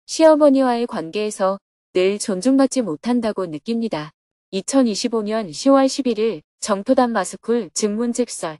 시어머니와의 관계에서 늘 존중받지 못한다고 느낍니다. 2025년 10월 11일 정토단 마스쿨 증문즉설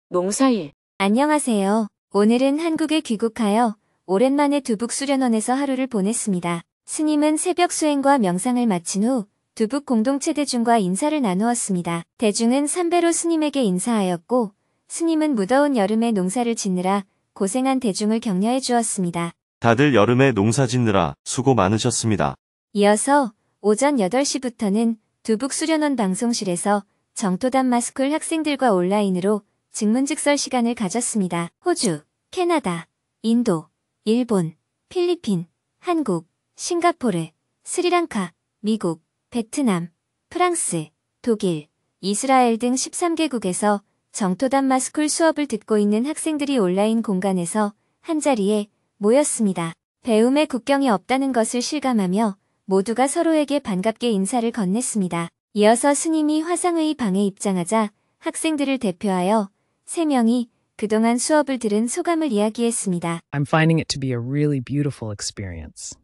농사일. 안녕하세요. 오늘은 한국에 귀국하여 오랜만에 두북수련원에서 하루를 보냈습니다. 스님은 새벽 수행과 명상을 마친 후 두북 공동체 대중과 인사를 나누었습니다. 대중은 삼배로 스님에게 인사하였고 스님은 무더운 여름에 농사를 짓느라 고생한 대중을 격려해 주었습니다. 다들 여름에 농사 짓느라 수고 많으셨습니다. 이어서 오전 8시부터는 두북수련원 방송실에서 정토단 마스쿨 학생들과 온라인으로 증문즉설 시간을 가졌습니다. 호주, 캐나다, 인도, 일본, 필리핀, 한국, 싱가포르, 스리랑카, 미국, 베트남, 프랑스, 독일, 이스라엘 등 13개국에서 정토단 마스쿨 수업을 듣고 있는 학생들이 온라인 공간에서 한자리에 모였습니다. 배움에 국경이 없다는 것을 실감하며 모두가 서로에게 반갑게 인사를 건넸습니다. 이어서 스님이 화상의 방에 입장하자 학생들을 대표하여 3명이 그동안 수업을 들은 소감을 이야기했습니다. I'm finding it to be a really beautiful experience.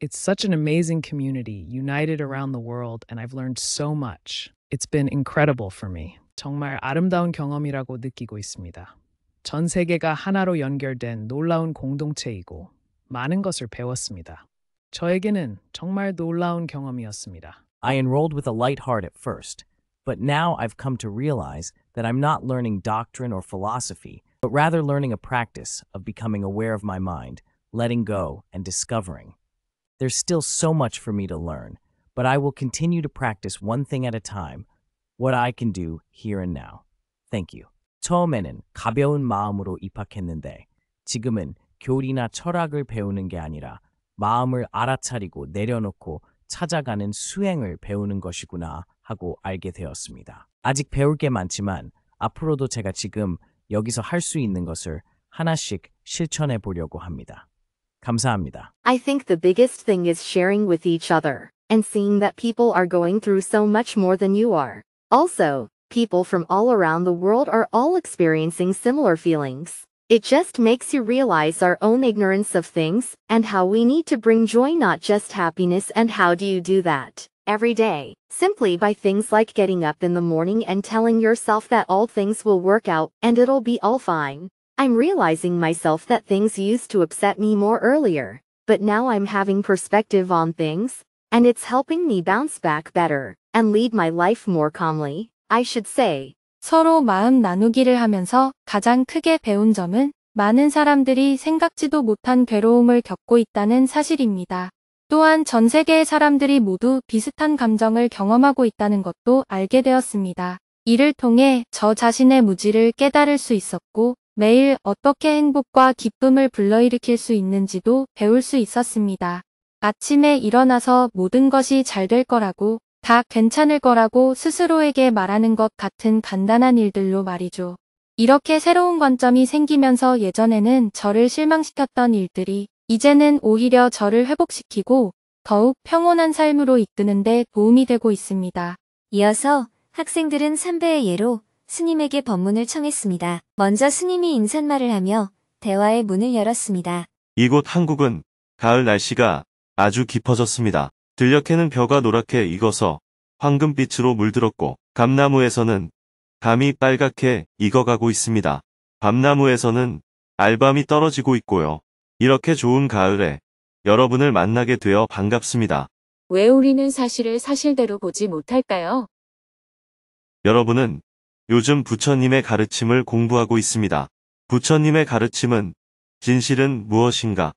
It's such an amazing community, united around the world, and I've learned so much. It's been incredible for me. 정말 아름다운 경험이라고 느끼고 있습니다. 전 세계가 하나로 연결된 놀라운 공동체이고 많은 것을 배웠습니다. 저에게는 정말 놀라운 경험이었습니다. I enrolled with a light heart at first, but now I've come to realize that I'm not learning doctrine or philosophy, but rather learning a practice of becoming aware of my mind, letting go, and discovering. There's still so much for me to learn, but I will continue to practice one thing at a time, what I can do here and now. Thank you. 처음에는 가벼운 마음으로 입학했는데 지금은 교리나 철학을 배우는 게 아니라 마음을 알아차리고 내려놓고 찾아가는 수행을 배우는 것이구나 하고 알게 되었습니다. 아직 배울 게 많지만 앞으로도 제가 지금 여기서 할 수 있는 것을 하나씩 실천해 보려고 합니다. 감사합니다. I think the biggest thing is sharing with each other and seeing that people are going through so much more than you are. Also, people from all around the world are all experiencing similar feelings. It just makes you realize our own ignorance of things and how we need to bring joy, not just happiness. And how do you do that? Every day, simply by things like getting up in the morning and telling yourself that all things will work out and it'll be all fine. I'm realizing myself that things used to upset me more earlier, but now I'm having perspective on things, and it's helping me bounce back better and lead my life more calmly. I should say. 서로 마음 나누기를 하면서 가장 크게 배운 점은 많은 사람들이 생각지도 못한 괴로움을 겪고 있다는 사실입니다. 또한 전 세계의 사람들이 모두 비슷한 감정을 경험하고 있다는 것도 알게 되었습니다. 이를 통해 저 자신의 무지를 깨달을 수 있었고 매일 어떻게 행복과 기쁨을 불러일으킬 수 있는지도 배울 수 있었습니다. 아침에 일어나서 모든 것이 잘 될 거라고 다 괜찮을 거라고 스스로에게 말하는 것 같은 간단한 일들로 말이죠. 이렇게 새로운 관점이 생기면서 예전에는 저를 실망시켰던 일들이 이제는 오히려 저를 회복시키고 더욱 평온한 삶으로 이끄는 데 도움이 되고 있습니다. 이어서 학생들은 삼배의 예로 스님에게 법문을 청했습니다. 먼저 스님이 인사말을 하며 대화의 문을 열었습니다. 이곳 한국은 가을 날씨가 아주 깊어졌습니다. 들녘에는 벼가 노랗게 익어서 황금빛으로 물들었고 감나무에서는 감이 빨갛게 익어가고 있습니다. 밤나무에서는 알밤이 떨어지고 있고요. 이렇게 좋은 가을에 여러분을 만나게 되어 반갑습니다. 왜 우리는 사실을 사실대로 보지 못할까요? 여러분은 요즘 부처님의 가르침을 공부하고 있습니다. 부처님의 가르침은 진실은 무엇인가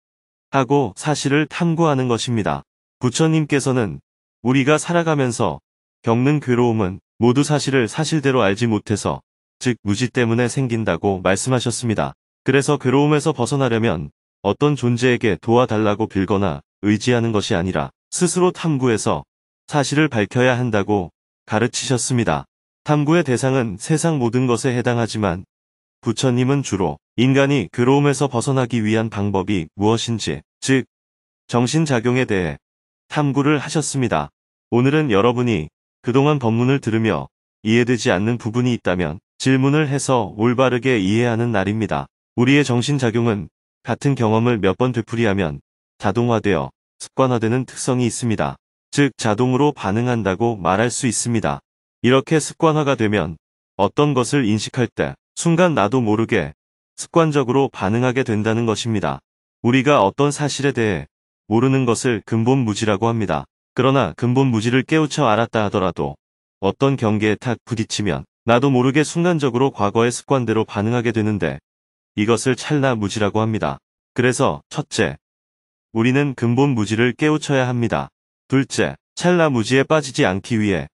하고 사실을 탐구하는 것입니다. 부처님께서는 우리가 살아가면서 겪는 괴로움은 모두 사실을 사실대로 알지 못해서 즉 무지 때문에 생긴다고 말씀하셨습니다. 그래서 괴로움에서 벗어나려면 어떤 존재에게 도와달라고 빌거나 의지하는 것이 아니라 스스로 탐구해서 사실을 밝혀야 한다고 가르치셨습니다. 탐구의 대상은 세상 모든 것에 해당하지만 부처님은 주로 인간이 괴로움에서 벗어나기 위한 방법이 무엇인지, 즉 정신작용에 대해 탐구를 하셨습니다. 오늘은 여러분이 그동안 법문을 들으며 이해되지 않는 부분이 있다면 질문을 해서 올바르게 이해하는 날입니다. 우리의 정신작용은 같은 경험을 몇 번 되풀이하면 자동화되어 습관화되는 특성이 있습니다. 즉, 자동으로 반응한다고 말할 수 있습니다. 이렇게 습관화가 되면 어떤 것을 인식할 때 순간 나도 모르게 습관적으로 반응하게 된다는 것입니다. 우리가 어떤 사실에 대해 모르는 것을 근본 무지라고 합니다. 그러나 근본 무지를 깨우쳐 알았다 하더라도 어떤 경계에 탁 부딪히면 나도 모르게 순간적으로 과거의 습관대로 반응하게 되는데 이것을 찰나 무지라고 합니다. 그래서 첫째, 우리는 근본 무지를 깨우쳐야 합니다. 둘째, 찰나 무지에 빠지지 않기 위해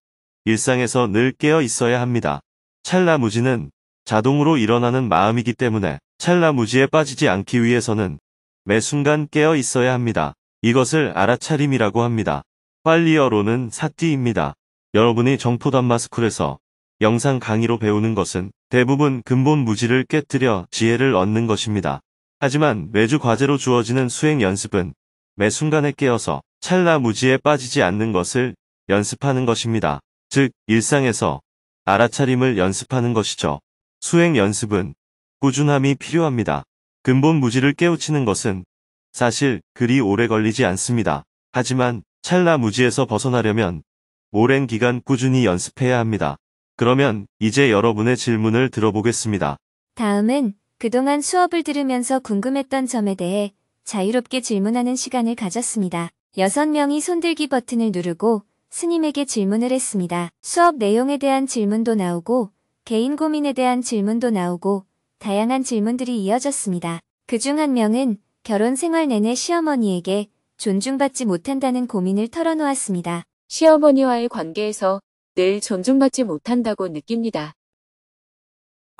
일상에서 늘 깨어 있어야 합니다. 찰나 무지는 자동으로 일어나는 마음이기 때문에 찰나 무지에 빠지지 않기 위해서는 매 순간 깨어 있어야 합니다. 이것을 알아차림이라고 합니다. 활리어로는 사띠입니다. 여러분이 정포담마스쿨에서 영상 강의로 배우는 것은 대부분 근본 무지를 깨뜨려 지혜를 얻는 것입니다. 하지만 매주 과제로 주어지는 수행 연습은 매 순간에 깨어서 찰나 무지에 빠지지 않는 것을 연습하는 것입니다. 즉, 일상에서 알아차림을 연습하는 것이죠. 수행 연습은 꾸준함이 필요합니다. 근본 무지를 깨우치는 것은 사실 그리 오래 걸리지 않습니다. 하지만 찰나 무지에서 벗어나려면 오랜 기간 꾸준히 연습해야 합니다. 그러면 이제 여러분의 질문을 들어보겠습니다. 다음은 그동안 수업을 들으면서 궁금했던 점에 대해 자유롭게 질문하는 시간을 가졌습니다. 6명이 손들기 버튼을 누르고 스님에게 질문을 했습니다. 수업 내용에 대한 질문도 나오고 개인 고민에 대한 질문도 나오고 다양한 질문들이 이어졌습니다. 그중 한 명은 결혼 생활 내내 시어머니에게 존중받지 못한다는 고민을 털어놓았습니다. 시어머니와의 관계에서 늘 존중받지 못한다고 느낍니다.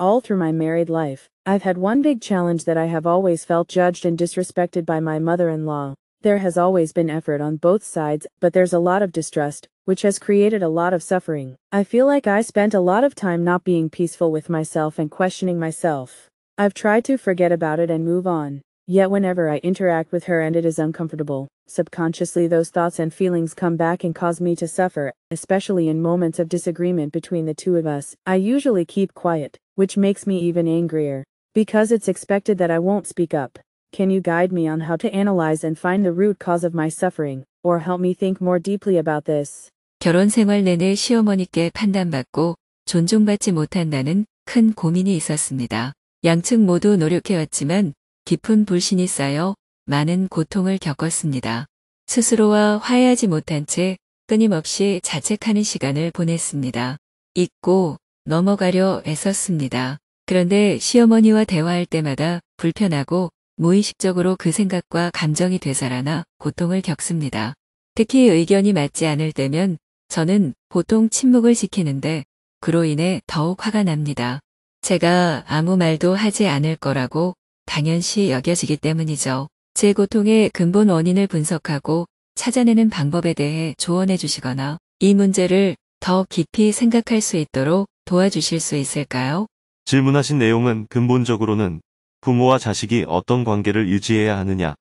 All through my married life, I've had one big challenge that I have always felt judged and disrespected by my mother-in-law. There has always been effort on both sides, but there's a lot of distrust, which has created a lot of suffering. I feel like I spent a lot of time not being peaceful with myself and questioning myself. I've tried to forget about it and move on. Yet whenever I interact with her and it is uncomfortable, subconsciously those thoughts and feelings come back and cause me to suffer, especially in moments of disagreement between the two of us. I usually keep quiet, which makes me even angrier, because it's expected that I won't speak up. Can you guide me on how to analyze and find the root cause of my suffering, or help me think more deeply about this? 결혼 생활 내내 시어머니께 판단받고 존중받지 못한다는 큰 고민이 있었습니다. 양측 모두 노력해왔지만 깊은 불신이 쌓여 많은 고통을 겪었습니다. 스스로와 화해하지 못한 채 끊임없이 자책하는 시간을 보냈습니다. 잊고 넘어가려 애썼습니다. 그런데 시어머니와 대화할 때마다 불편하고 무의식적으로 그 생각과 감정이 되살아나 고통을 겪습니다. 특히 의견이 맞지 않을 때면 저는 보통 침묵을 지키는데 그로 인해 더욱 화가 납니다. 제가 아무 말도 하지 않을 거라고 당연시 여겨지기 때문이죠. 제 고통의 근본 원인을 분석하고 찾아내는 방법에 대해 조언해 주시거나 이 문제를 더 깊이 생각할 수 있도록 도와주실 수 있을까요? 질문하신 내용은 근본적으로는 부모와 자식이 어떤 관계를 유지해야 하느냐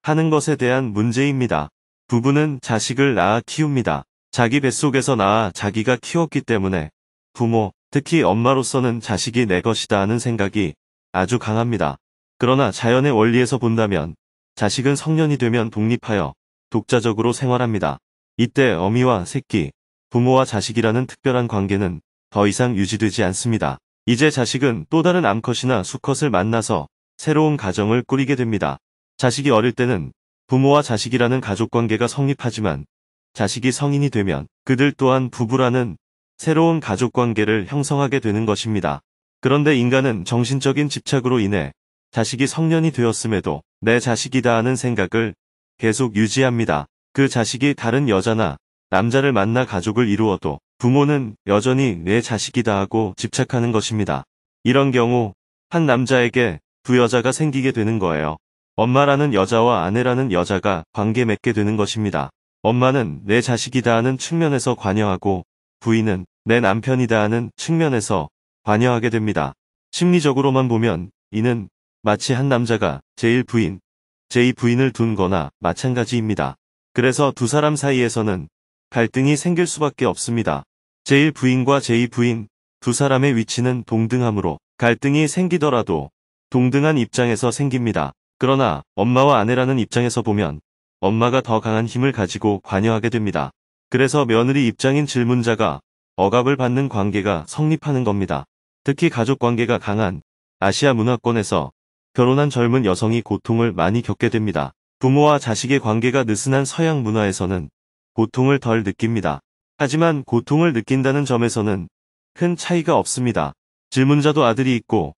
하는 것에 대한 문제입니다. 부부는 자식을 낳아 키웁니다. 자기 뱃속에서 낳아 자기가 키웠기 때문에 부모, 특히 엄마로서는 자식이 내 것이다 하는 생각이 아주 강합니다. 그러나 자연의 원리에서 본다면 자식은 성년이 되면 독립하여 독자적으로 생활합니다. 이때 어미와 새끼, 부모와 자식이라는 특별한 관계는 더 이상 유지되지 않습니다. 이제 자식은 또 다른 암컷이나 수컷을 만나서 새로운 가정을 꾸리게 됩니다. 자식이 어릴 때는 부모와 자식이라는 가족관계가 성립하지만 자식이 성인이 되면 그들 또한 부부라는 새로운 가족관계를 형성하게 되는 것입니다. 그런데 인간은 정신적인 집착으로 인해 자식이 성년이 되었음에도 내 자식이다 하는 생각을 계속 유지합니다. 그 자식이 다른 여자나 남자를 만나 가족을 이루어도 부모는 여전히 내 자식이다 하고 집착하는 것입니다. 이런 경우 한 남자에게 두 여자가 생기게 되는 거예요. 엄마라는 여자와 아내라는 여자가 관계 맺게 되는 것입니다. 엄마는 내 자식이다 하는 측면에서 관여하고 부인은 내 남편이다 하는 측면에서 관여하게 됩니다. 심리적으로만 보면 이는 마치 한 남자가 제1부인, 제2부인을 둔 거나 마찬가지입니다. 그래서 두 사람 사이에서는 갈등이 생길 수밖에 없습니다. 제1부인과 제2부인 두 사람의 위치는 동등하므로 갈등이 생기더라도 동등한 입장에서 생깁니다. 그러나 엄마와 아내라는 입장에서 보면 엄마가 더 강한 힘을 가지고 관여하게 됩니다. 그래서 며느리 입장인 질문자가 억압을 받는 관계가 성립하는 겁니다. 특히 가족 관계가 강한 아시아 문화권에서 결혼한 젊은 여성이 고통을 많이 겪게 됩니다. 부모와 자식의 관계가 느슨한 서양 문화에서는 고통을 덜 느낍니다. 하지만 고통을 느낀다는 점에서는 큰 차이가 없습니다. 질문자도 아들이 있고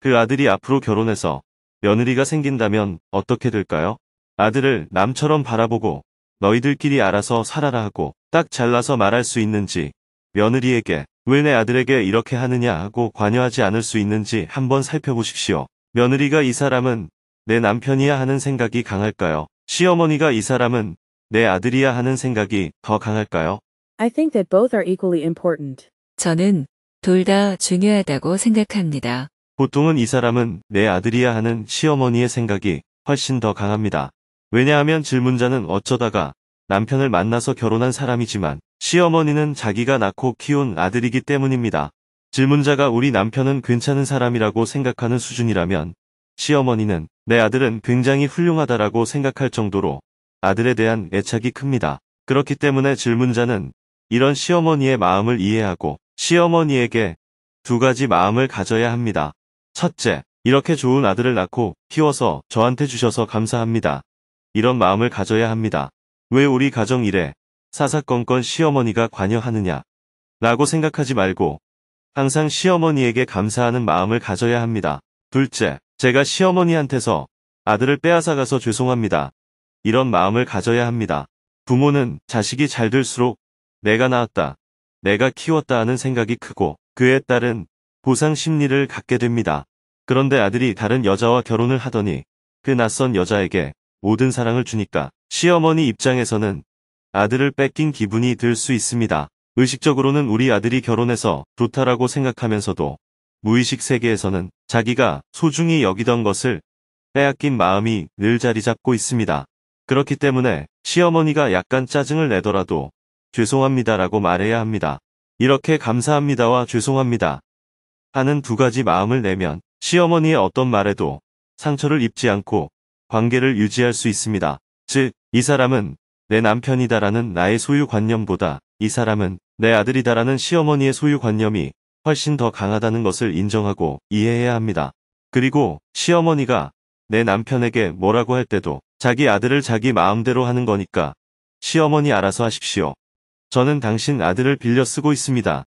그 아들이 앞으로 결혼해서 며느리가 생긴다면 어떻게 될까요? 아들을 남처럼 바라보고 너희들끼리 알아서 살아라 하고 딱 잘라서 말할 수 있는지, 며느리에게 왜 내 아들에게 이렇게 하느냐 하고 관여하지 않을 수 있는지 한번 살펴보십시오. 며느리가 이 사람은 내 남편이야 하는 생각이 강할까요? 시어머니가 이 사람은 내 아들이야 하는 생각이 더 강할까요? I think that both are equally important. 저는 둘 다 중요하다고 생각합니다. 보통은 이 사람은 내 아들이야 하는 시어머니의 생각이 훨씬 더 강합니다. 왜냐하면 질문자는 어쩌다가 남편을 만나서 결혼한 사람이지만 시어머니는 자기가 낳고 키운 아들이기 때문입니다. 질문자가 우리 남편은 괜찮은 사람이라고 생각하는 수준이라면 시어머니는 내 아들은 굉장히 훌륭하다라고 생각할 정도로 아들에 대한 애착이 큽니다. 그렇기 때문에 질문자는 이런 시어머니의 마음을 이해하고 시어머니에게 두 가지 마음을 가져야 합니다. 첫째, 이렇게 좋은 아들을 낳고 키워서 저한테 주셔서 감사합니다. 이런 마음을 가져야 합니다. 왜 우리 가정 일에 사사건건 시어머니가 관여하느냐 라고 생각하지 말고 항상 시어머니에게 감사하는 마음을 가져야 합니다. 둘째, 제가 시어머니한테서 아들을 빼앗아가서 죄송합니다. 이런 마음을 가져야 합니다. 부모는 자식이 잘 될수록 내가 낳았다, 내가 키웠다 하는 생각이 크고 그에 따른 보상 심리를 갖게 됩니다. 그런데 아들이 다른 여자와 결혼을 하더니 그 낯선 여자에게 모든 사랑을 주니까 시어머니 입장에서는 아들을 뺏긴 기분이 들 수 있습니다. 의식적으로는 우리 아들이 결혼해서 좋다라고 생각하면서도 무의식 세계에서는 자기가 소중히 여기던 것을 빼앗긴 마음이 늘 자리 잡고 있습니다. 그렇기 때문에 시어머니가 약간 짜증을 내더라도 죄송합니다라고 말해야 합니다. 이렇게 감사합니다와 죄송합니다 하는 두 가지 마음을 내면 시어머니의 어떤 말에도 상처를 입지 않고 관계를 유지할 수 있습니다. 즉, 이 사람은 내 남편이다라는 나의 소유관념보다 이 사람은 내 아들이다라는 시어머니의 소유관념이 훨씬 더 강하다는 것을 인정하고 이해해야 합니다. 그리고 시어머니가 내 남편에게 뭐라고 할 때도 자기 아들을 자기 마음대로 하는 거니까 시어머니 알아서 하십시오. 저는 당신 아들을 빌려 쓰고 있습니다.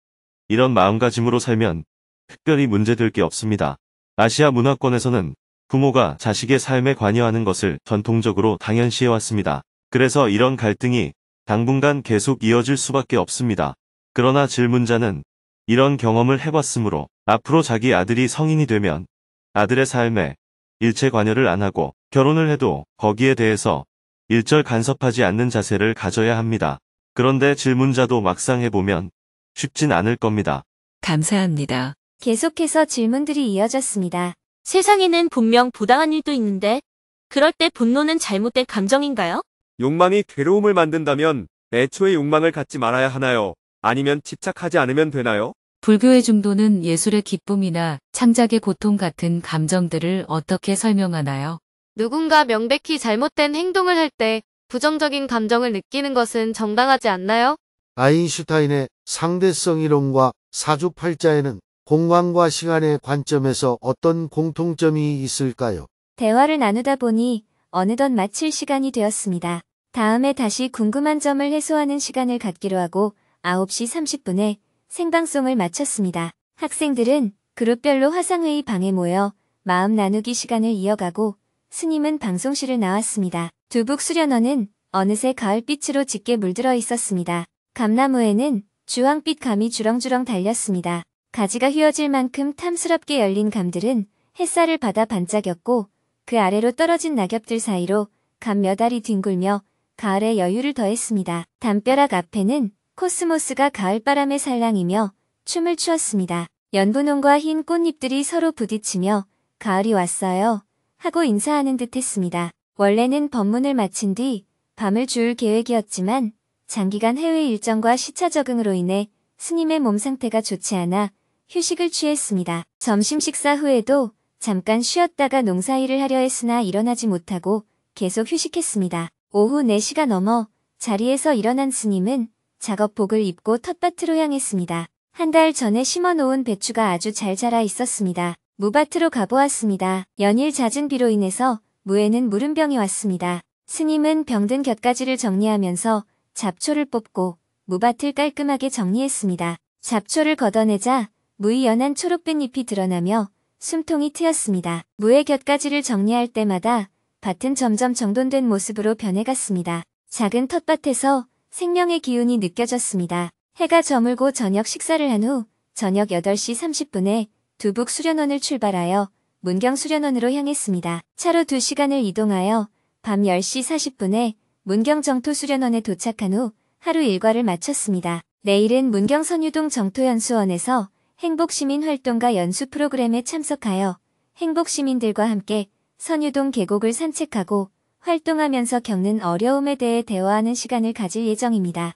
이런 마음가짐으로 살면 특별히 문제될 게 없습니다. 아시아 문화권에서는 부모가 자식의 삶에 관여하는 것을 전통적으로 당연시해왔습니다. 그래서 이런 갈등이 당분간 계속 이어질 수밖에 없습니다. 그러나 질문자는 이런 경험을 해봤으므로 앞으로 자기 아들이 성인이 되면 아들의 삶에 일체 관여를 안 하고 결혼을 해도 거기에 대해서 일절 간섭하지 않는 자세를 가져야 합니다. 그런데 질문자도 막상 해보면 쉽진 않을 겁니다. 감사합니다. 계속해서 질문들이 이어졌습니다. 세상에는 분명 부당한 일도 있는데 그럴 때 분노는 잘못된 감정인가요? 욕망이 괴로움을 만든다면 애초에 욕망을 갖지 말아야 하나요? 아니면 집착하지 않으면 되나요? 불교의 중도는 예술의 기쁨이나 창작의 고통 같은 감정들을 어떻게 설명하나요? 누군가 명백히 잘못된 행동을 할 때 부정적인 감정을 느끼는 것은 정당하지 않나요? 아인슈타인의 상대성 이론과 사주팔자에는 공간과 시간의 관점에서 어떤 공통점이 있을까요? 대화를 나누다 보니 어느덧 마칠 시간이 되었습니다. 다음에 다시 궁금한 점을 해소하는 시간을 갖기로 하고 9시 30분에 생방송을 마쳤습니다. 학생들은 그룹별로 화상회의 방에 모여 마음 나누기 시간을 이어가고 스님은 방송실을 나왔습니다. 두북 수련원은 어느새 가을빛으로 짙게 물들어 있었습니다. 감나무에는 주황빛 감이 주렁주렁 달렸습니다. 가지가 휘어질 만큼 탐스럽게 열린 감들은 햇살을 받아 반짝였고 그 아래로 떨어진 낙엽들 사이로 감 몇 알이 뒹굴며 가을의 여유를 더했습니다. 담벼락 앞에는 코스모스가 가을바람에 살랑이며 춤을 추었습니다. 연분홍과 흰 꽃잎들이 서로 부딪히며 가을이 왔어요 하고 인사하는 듯 했습니다. 원래는 법문을 마친 뒤 밤을 주울 계획이었지만 장기간 해외 일정과 시차 적응으로 인해 스님의 몸 상태가 좋지 않아 휴식을 취했습니다. 점심 식사 후에도 잠깐 쉬었다가 농사일을 하려 했으나 일어나지 못하고 계속 휴식했습니다. 오후 4시가 넘어 자리에서 일어난 스님은 작업복을 입고 텃밭으로 향했습니다. 한 달 전에 심어놓은 배추가 아주 잘 자라 있었습니다. 무밭으로 가보았습니다. 연일 잦은 비로 인해서 무에는 물음병이 왔습니다. 스님은 병든 곁가지를 정리하면서 잡초를 뽑고 무밭을 깔끔하게 정리했습니다. 잡초를 걷어내자 무의 연한 초록빛 잎이 드러나며 숨통이 트였습니다. 무의 곁가지를 정리할 때마다 밭은 점점 정돈된 모습으로 변해갔습니다. 작은 텃밭에서 생명의 기운이 느껴졌습니다. 해가 저물고 저녁 식사를 한 후 저녁 8시 30분에 두북 수련원을 출발하여 문경 수련원으로 향했습니다. 차로 2시간을 이동하여 밤 10시 40분에 문경 정토 수련원에 도착한 후 하루 일과를 마쳤습니다. 내일은 문경 선유동 정토연수원에서 행복시민 활동가 연수 프로그램에 참석하여 행복시민들과 함께 선유동 계곡을 산책하고 활동하면서 겪는 어려움에 대해 대화하는 시간을 가질 예정입니다.